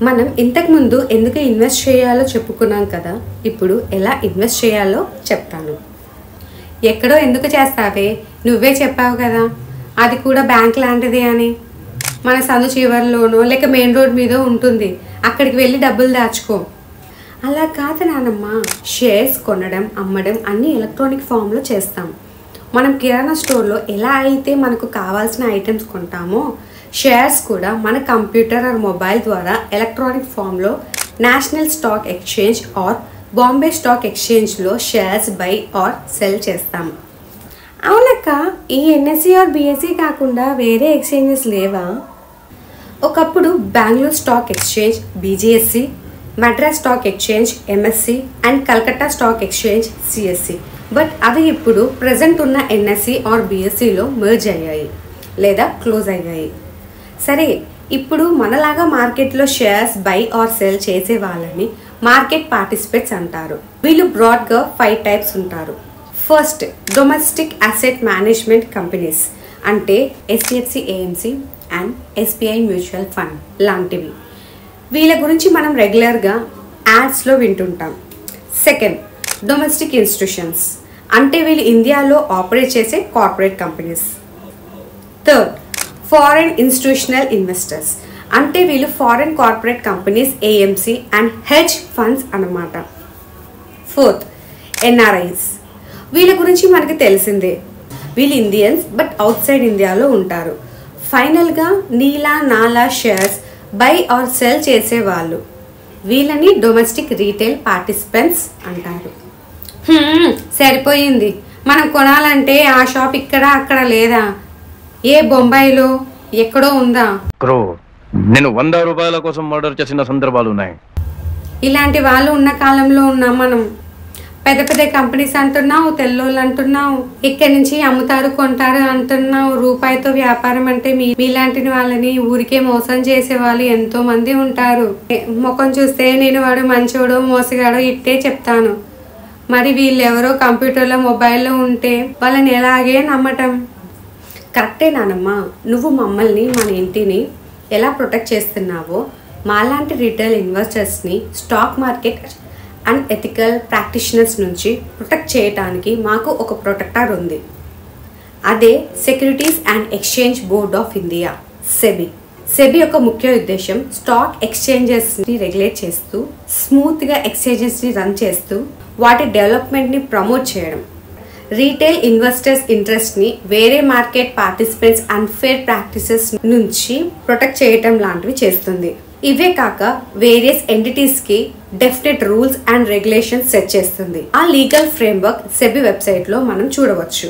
మనం ఇంతకు ముందు ఎందుకు ఇన్వెస్ట్ చేయాలో చెప్పుకున్నాం కదా, ఇప్పుడు ఎలా ఇన్వెస్ట్ చేయాలో చెప్తాను. ఎక్కడో ఎందుకు చేస్తావే, నువ్వే చెప్పావు కదా అది కూడా బ్యాంక్ లాంటిది అని. మన సందు చివరిలోనో లేక మెయిన్ రోడ్ మీద ఉంటుంది, అక్కడికి వెళ్ళి డబ్బులు దాచుకో. అలా కాదు నానమ్మ, షేర్స్ కొనడం అమ్మడం అన్నీ ఎలక్ట్రానిక్ ఫామ్లో చేస్తాం. మనం కిరాణా స్టోర్లో ఎలా అయితే మనకు కావాల్సిన ఐటమ్స్ కొంటామో, షేర్స్ కూడా మన కంప్యూటర్ ఆర్ మొబైల్ ద్వారా ఎలక్ట్రానిక్ ఫామ్లో national stock exchange or Bombay stock ఎక్స్చేంజ్లో షేర్స్ బై ఆర్ సెల్ చేస్తాం. అవునక్క, ఈ ఎన్ఎస్సి ఆర్ బిఎస్సి కాకుండా వేరే ఎక్స్చేంజెస్ లేవా? ఒకప్పుడు Bengaluru stock exchange BGSE, Madras stock exchange MSE and Calcutta stock exchange CSE. But అవి ఇప్పుడు ప్రజెంట్ ఉన్న ఎన్ఎస్సి ఆర్ బిఎస్సిలో మెర్జ్ అయ్యాయి లేదా క్లోజ్ అయ్యాయి. సరే, ఇప్పుడు మనలాగా మార్కెట్లో షేర్స్ బై ఆర్ సెల్ చేసే వాళ్ళని మార్కెట్ పార్టిసిపేట్స్ అంటారు. వీళ్ళు బ్రాడ్గా 5 టైప్స్ ఉంటారు. First, domestic asset management companies అంటే HDFC AMC and SBI mutual fund లాంటివి. వీళ్ళ గురించి మనం రెగ్యులర్గా యాడ్స్లో వింటుంటాం. సెకండ్, డొమెస్టిక్ ఇన్స్టిట్యూషన్స్ అంటే వీళ్ళు ఇండియాలో ఆపరేట్ చేసే corporate companies. Third, foreign institutional investors అంటే వీళ్ళు foreign corporate companies AMC and hedge funds అన్నమాట. Fourth, NRIs. వీళ్ళ గురించి మనకి తెలిసిందే, వీళ్ళు ఇండియన్స్ బట్ అవుట్ సైడ్ ఇండియాలో ఉంటారు. ఫైనల్గా నీలా నాలా షేర్స్ బై ఆర్ సెల్ చేసేవాళ్ళు, వీళ్ళని డొమెస్టిక్ రీటైల్ పార్టిసిపెంట్స్ అంటారు. సరిపోయింది, మనం కొనాలంటే ఆ షాప్ ఇక్కడ అక్కడ లేదా, ఏ బొంబాయిలో ఎక్కడో ఉందా? నేను 100 రూపాయల కోసం మర్డర్ చేసిన సందర్భాలు ఉన్నాయి. ఇలాంటి వాళ్ళు ఉన్న కాలంలో ఉన్నాం మనం. పెద్ద పెద్ద కంపెనీస్ అంటున్నావు, తెల్లోళ్ళు అంటున్నావు, ఇక్కడి నుంచి అమ్ముతారు కొంటారు అంటున్నావు. రూపాయితో వ్యాపారం అంటే మీలాంటి వాళ్ళని ఊరికే మోసం చేసే వాళ్ళు ఎంతో మంది ఉంటారు. ముఖం చూస్తే నేను వాడు మంచోడో మోసగాడో ఇట్టే చెప్తాను. మరి వీళ్ళెవరో కంప్యూటర్లో మొబైల్లో ఉంటే వాళ్ళని ఎలాగే నమ్మటం? కరెక్టే నానమ్మ, నువ్వు మమ్మల్ని మన ఇంటిని ఎలా ప్రొటెక్ట్ చేస్తున్నావో మాలాంటి రిటైల్ ఇన్వెస్టర్స్ని stock market and ethical practitioners నుంచి ప్రొటెక్ట్ చేయడానికి మాకు ఒక ప్రొటెక్టర్ ఉంది. అదే securities and exchange board of India, SEBI. SEBI యొక్క ముఖ్య ఉద్దేశం స్టాక్ ఎక్స్చేంజెస్ని రెగ్యులేట్ చేస్తూ, స్మూత్గా ఎక్స్చేంజెస్ని రన్ చేస్తూ, వాటి డెవలప్మెంట్ని ప్రమోట్ చేయడం, రీటైల్ ఇన్వెస్టర్స్ ఇంట్రెస్ట్ని వేరే మార్కెట్ పార్టిసిపెంట్స్ అన్ఫేర్ ప్రాక్టీసెస్ నుంచి ప్రొటెక్ట్ చేయటం లాంటివి చేస్తుంది. ఇవే కాక వేరియస్ ఎంటిటీస్కి definite rules and regulations set చేస్తుంది. ఆ లీగల్ ఫ్రేమ్వర్క్ సెబీ వెబ్సైట్లో మనం చూడవచ్చు.